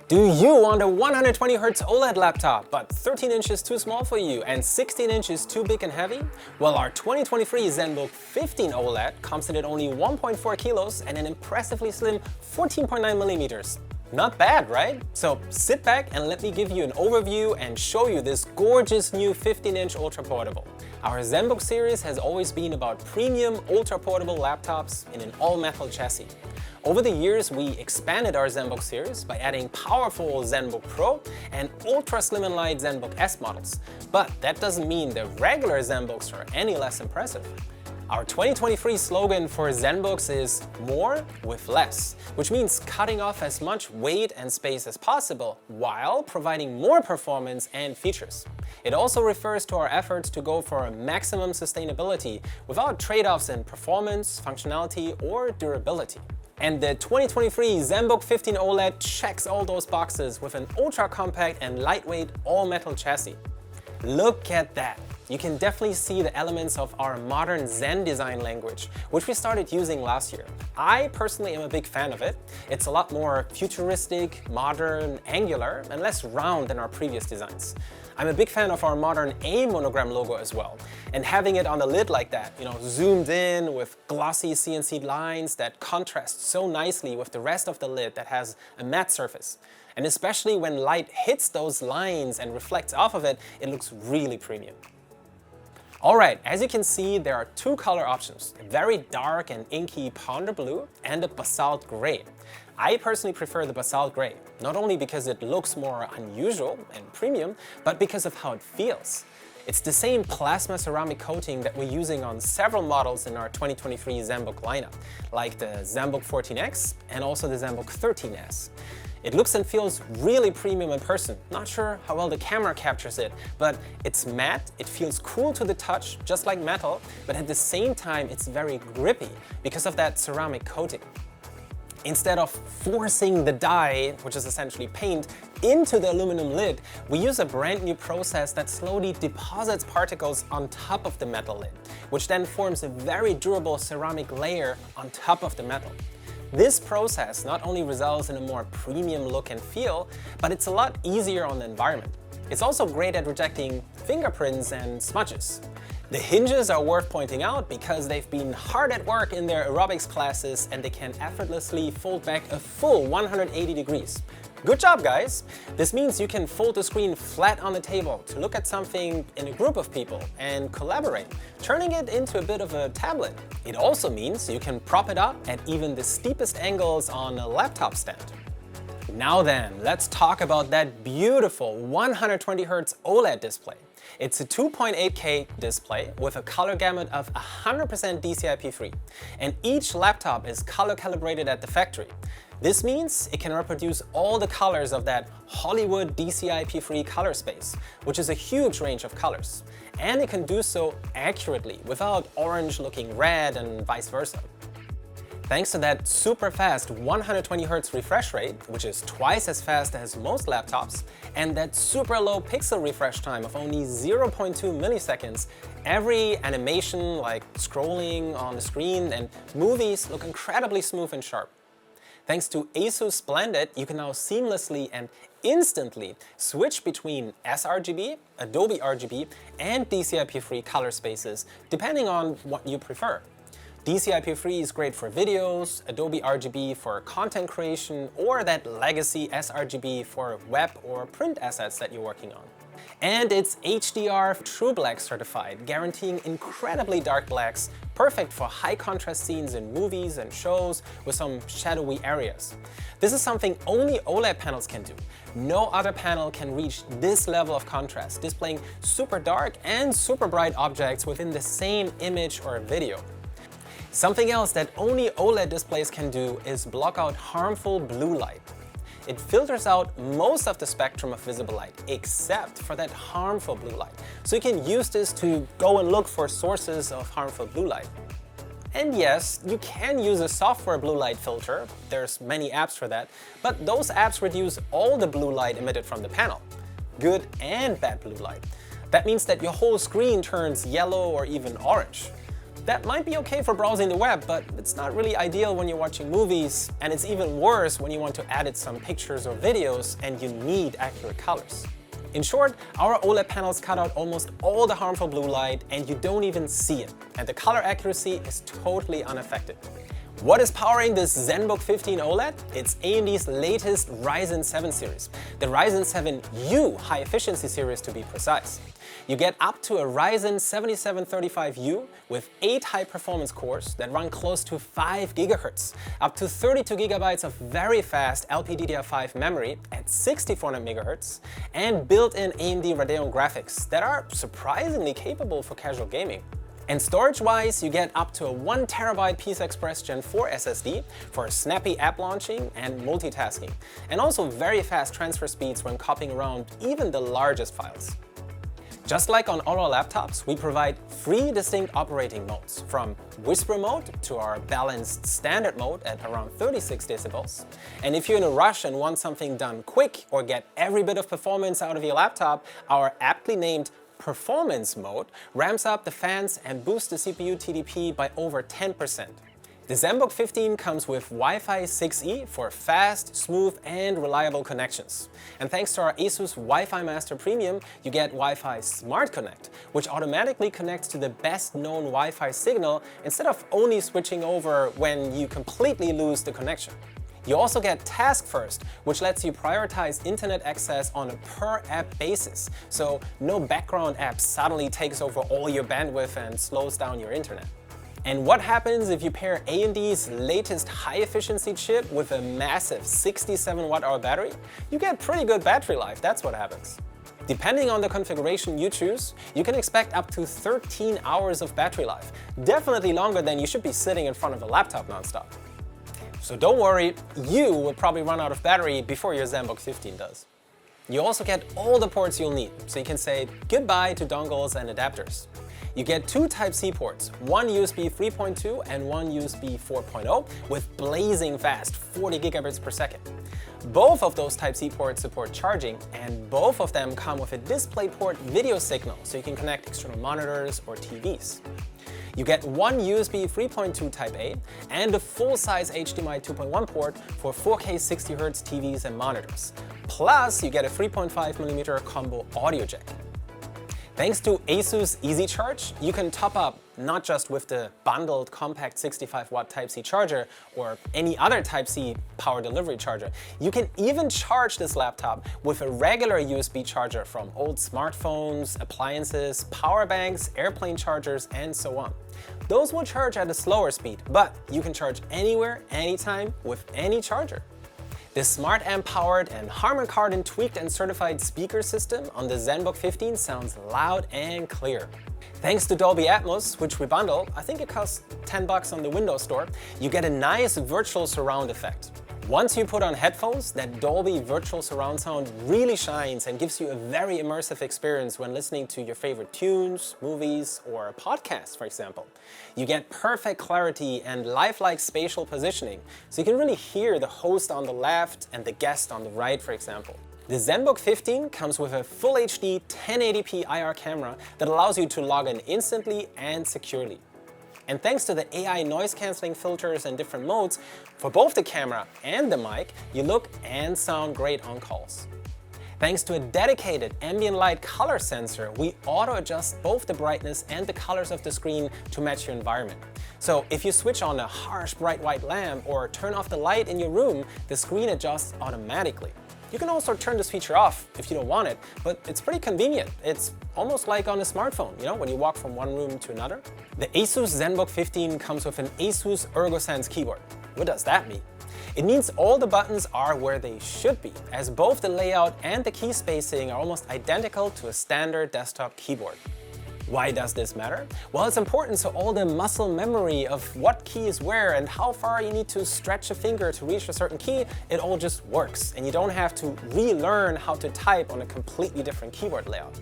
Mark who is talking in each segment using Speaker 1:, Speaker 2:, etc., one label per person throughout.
Speaker 1: Do you want a 120Hz OLED laptop, but 13 inches too small for you and 16 inches too big and heavy? Well, our 2023 ZenBook 15 OLED comes in at only 1.4 kilos and an impressively slim 14.9 millimeters. Not bad, right? So sit back and let me give you an overview and show you this gorgeous new 15-inch ultra portable. Our ZenBook series has always been about premium ultra portable laptops in an all-metal chassis. Over the years, we expanded our ZenBook series by adding powerful ZenBook Pro and ultra slim and light ZenBook S models. But that doesn't mean the regular ZenBooks are any less impressive. Our 2023 slogan for ZenBooks is more with less, which means cutting off as much weight and space as possible while providing more performance and features. It also refers to our efforts to go for maximum sustainability without trade-offs in performance, functionality, or durability. And the 2023 ZenBook 15 OLED checks all those boxes with an ultra-compact and lightweight all-metal chassis. Look at that! You can definitely see the elements of our modern Zen design language, which we started using last year. I personally am a big fan of it. It's a lot more futuristic, modern, angular, and less round than our previous designs. I'm a big fan of our modern A monogram logo as well, and having it on the lid like that, zoomed in with glossy CNC lines that contrast so nicely with the rest of the lid that has a matte surface. And especially when light hits those lines and reflects off of it, it looks really premium. Alright, as you can see, there are two color options, a very dark and inky Ponder Blue and a Basalt Gray. I personally prefer the Basalt Gray, not only because it looks more unusual and premium, but because of how it feels. It's the same plasma ceramic coating that we're using on several models in our 2023 ZenBook lineup, like the ZenBook 14X and also the ZenBook 13S. It looks and feels really premium in person. Not sure how well the camera captures it, but it's matte, it feels cool to the touch, just like metal, but at the same time it's very grippy because of that ceramic coating. Instead of forcing the dye, which is essentially paint, into the aluminum lid, we use a brand new process that slowly deposits particles on top of the metal lid, which then forms a very durable ceramic layer on top of the metal. This process not only results in a more premium look and feel, but it's a lot easier on the environment. It's also great at rejecting fingerprints and smudges. The hinges are worth pointing out because they've been hard at work in their aerobics classes and they can effortlessly fold back a full 180 degrees. Good job, guys! This means you can fold the screen flat on the table to look at something in a group of people and collaborate, turning it into a bit of a tablet. It also means you can prop it up at even the steepest angles on a laptop stand. Now then, let's talk about that beautiful 120Hz OLED display. It's a 2.8K display with a color gamut of 100% DCI-P3, and each laptop is color calibrated at the factory. This means it can reproduce all the colors of that Hollywood DCI-P3 color space, which is a huge range of colors. And it can do so accurately without orange looking red and vice versa. Thanks to that super fast 120Hz refresh rate, which is twice as fast as most laptops, and that super low pixel refresh time of only 0.2 milliseconds, every animation like scrolling on the screen and movies look incredibly smooth and sharp. Thanks to ASUS Splendid, you can now seamlessly and instantly switch between sRGB, Adobe RGB, and DCI-P3 color spaces, depending on what you prefer. DCI-P3 is great for videos, Adobe RGB for content creation, or that legacy sRGB for web or print assets that you're working on. And it's HDR True Black certified, guaranteeing incredibly dark blacks, perfect for high contrast scenes in movies and shows with some shadowy areas. This is something only OLED panels can do. No other panel can reach this level of contrast, displaying super dark and super bright objects within the same image or video. Something else that only OLED displays can do is block out harmful blue light. It filters out most of the spectrum of visible light, except for that harmful blue light. So you can use this to go and look for sources of harmful blue light. And yes, you can use a software blue light filter, there's many apps for that, but those apps reduce all the blue light emitted from the panel, good and bad blue light. That means that your whole screen turns yellow or even orange. That might be okay for browsing the web, but it's not really ideal when you're watching movies, and it's even worse when you want to edit some pictures or videos and you need accurate colors. In short, our OLED panels cut out almost all the harmful blue light and you don't even see it, and the color accuracy is totally unaffected. What is powering this ZenBook 15 OLED? It's AMD's latest Ryzen 7 series, the Ryzen 7U high efficiency series to be precise. You get up to a Ryzen 7735U with 8 high-performance cores that run close to 5 GHz, up to 32 GB of very fast LPDDR5 memory at 6400 MHz, and built-in AMD Radeon graphics that are surprisingly capable for casual gaming. And storage-wise, you get up to a 1 TB PCI Express Gen 4 SSD for snappy app launching and multitasking, and also very fast transfer speeds when copying around even the largest files. Just like on all our laptops, we provide 3 distinct operating modes, from Whisper mode to our balanced standard mode at around 36 decibels. And if you're in a rush and want something done quick or get every bit of performance out of your laptop, our aptly named Performance mode ramps up the fans and boosts the CPU TDP by over 10%. The ZenBook 15 comes with Wi-Fi 6E for fast, smooth, and reliable connections. And thanks to our ASUS Wi-Fi Master Premium, you get Wi-Fi Smart Connect, which automatically connects to the best-known Wi-Fi signal instead of only switching over when you completely lose the connection. You also get Task First, which lets you prioritize internet access on a per-app basis, so no background app suddenly takes over all your bandwidth and slows down your internet. And what happens if you pair AMD's latest high-efficiency chip with a massive 67 Wh battery? You get pretty good battery life, that's what happens. Depending on the configuration you choose, you can expect up to 13 hours of battery life, definitely longer than you should be sitting in front of a laptop nonstop. So don't worry, you will probably run out of battery before your ZenBook 15 does. You also get all the ports you'll need, so you can say goodbye to dongles and adapters. You get 2 Type-C ports, one USB 3.2 and one USB 4.0 with blazing fast 40 gigabits per second. Both of those Type-C ports support charging, and both of them come with a DisplayPort video signal, so you can connect external monitors or TVs. You get one USB 3.2 Type-A and a full-size HDMI 2.1 port for 4K 60Hz TVs and monitors. Plus, you get a 3.5mm combo audio jack. Thanks to ASUS Easy Charge, you can top up not just with the bundled compact 65W Type-C charger or any other Type-C power delivery charger. You can even charge this laptop with a regular USB charger from old smartphones, appliances, power banks, airplane chargers, and so on. Those will charge at a slower speed, but you can charge anywhere, anytime, with any charger. The Smart Amp-powered and Harman Kardon tweaked and certified speaker system on the ZenBook 15 sounds loud and clear. Thanks to Dolby Atmos, which we bundle, I think it costs $10 on the Windows Store, you get a nice virtual surround effect. Once you put on headphones, that Dolby virtual surround sound really shines and gives you a very immersive experience when listening to your favorite tunes, movies, or podcasts, for example. You get perfect clarity and lifelike spatial positioning, so you can really hear the host on the left and the guest on the right, for example. The ZenBook 15 comes with a Full HD 1080p IR camera that allows you to log in instantly and securely. And thanks to the AI noise-canceling filters and different modes, for both the camera and the mic, you look and sound great on calls. Thanks to a dedicated ambient light color sensor, we auto-adjust both the brightness and the colors of the screen to match your environment. So if you switch on a harsh bright white lamp or turn off the light in your room, the screen adjusts automatically. You can also turn this feature off if you don't want it, but it's pretty convenient. It's almost like on a smartphone, when you walk from one room to another. The ASUS ZenBook 15 comes with an ASUS ErgoSense keyboard. What does that mean? It means all the buttons are where they should be, as both the layout and the key spacing are almost identical to a standard desktop keyboard. Why does this matter? Well, it's important so all the muscle memory of what key is where and how far you need to stretch a finger to reach a certain key, it all just works, and you don't have to relearn how to type on a completely different keyboard layout.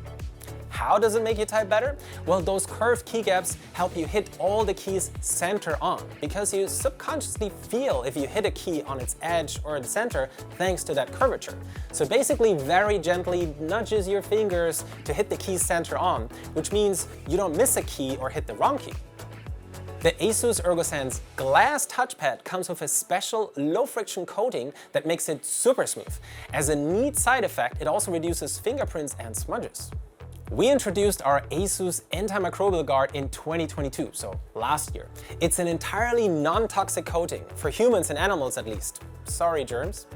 Speaker 1: How does it make you type better? Well, those curved key gaps help you hit all the keys center on, because you subconsciously feel if you hit a key on its edge or the center thanks to that curvature. So basically very gently nudges your fingers to hit the key center on, which means you don't miss a key or hit the wrong key. The ASUS ErgoSense glass touchpad comes with a special low-friction coating that makes it super smooth. As a neat side effect, it also reduces fingerprints and smudges. We introduced our ASUS Antimicrobial Guard in 2022, so last year. It's an entirely non-toxic coating, for humans and animals at least. Sorry, germs.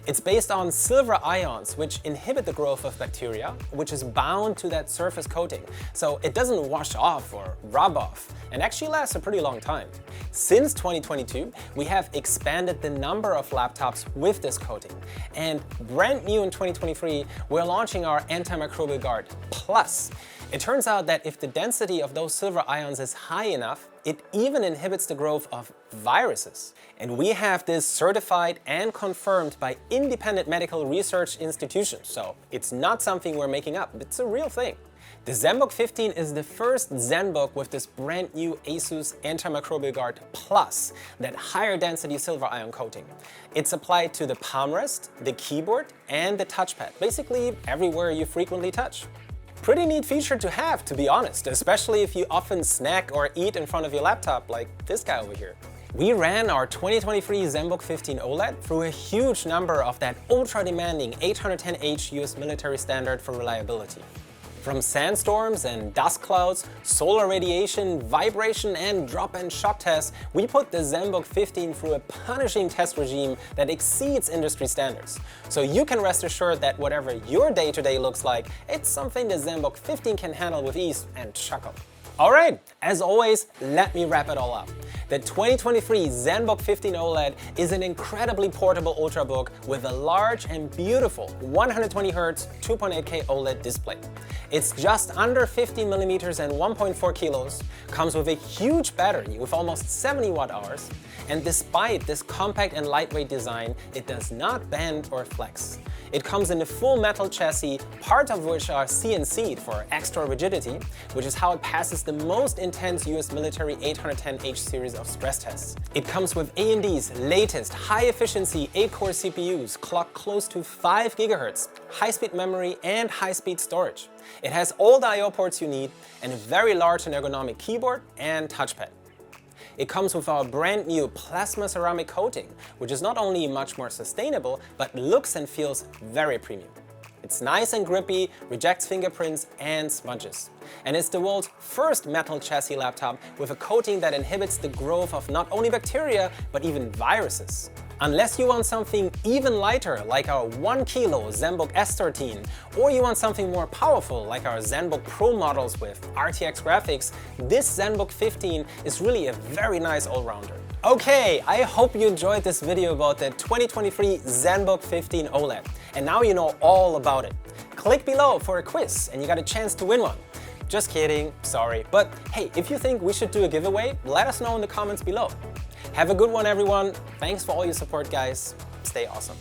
Speaker 1: It's based on silver ions, which inhibit the growth of bacteria, which is bound to that surface coating, so it doesn't wash off or rub off, and actually lasts a pretty long time. Since 2022, we have expanded the number of laptops with this coating, and brand new in 2023, we're launching our Antimicrobial Guard Plus. It turns out that if the density of those silver ions is high enough, it even inhibits the growth of viruses. And we have this certified and confirmed by independent medical research institutions, so it's not something we're making up, it's a real thing. The ZenBook 15 is the first ZenBook with this brand new ASUS Antimicrobial Guard Plus, that higher density silver ion coating. It's applied to the palm rest, the keyboard, and the touchpad, basically everywhere you frequently touch. Pretty neat feature to have, to be honest, especially if you often snack or eat in front of your laptop like this guy over here. We ran our 2023 ZenBook 15 OLED through a huge number of that ultra-demanding 810H US military standard for reliability. From sandstorms and dust clouds, solar radiation, vibration, and drop and shock tests, we put the ZenBook 15 through a punishing test regime that exceeds industry standards. So you can rest assured that whatever your day-to-day looks like, it's something the ZenBook 15 can handle with ease and chuckle. Alright, as always, let me wrap it all up. The 2023 ZenBook 15 OLED is an incredibly portable ultrabook with a large and beautiful 120Hz 2.8K OLED display. It's just under 15mm and 1.4 kilos, comes with a huge battery with almost 70 watt-hours, and despite this compact and lightweight design, it does not bend or flex. It comes in a full metal chassis, parts of which are CNC'd for extra rigidity, which is how it passes the most intense US military 810H series of stress tests. It comes with AMD's latest high-efficiency 8-core CPUs clocked close to 5 GHz, high-speed memory, and high-speed storage. It has all the I/O ports you need and a very large and ergonomic keyboard and touchpad. It comes with our brand new plasma ceramic coating, which is not only much more sustainable, but looks and feels very premium. It's nice and grippy, rejects fingerprints and smudges. And it's the world's first metal chassis laptop with a coating that inhibits the growth of not only bacteria, but even viruses. Unless you want something even lighter, like our 1 kilo ZenBook S13, or you want something more powerful, like our ZenBook Pro models with RTX graphics, this ZenBook 15 is really a very nice all-rounder. Okay, I hope you enjoyed this video about the 2023 ZenBook 15 OLED, and now you know all about it. Click below for a quiz and you got a chance to win one. Just kidding, sorry. But hey, if you think we should do a giveaway, let us know in the comments below. Have a good one, everyone. Thanks for all your support, guys. Stay awesome.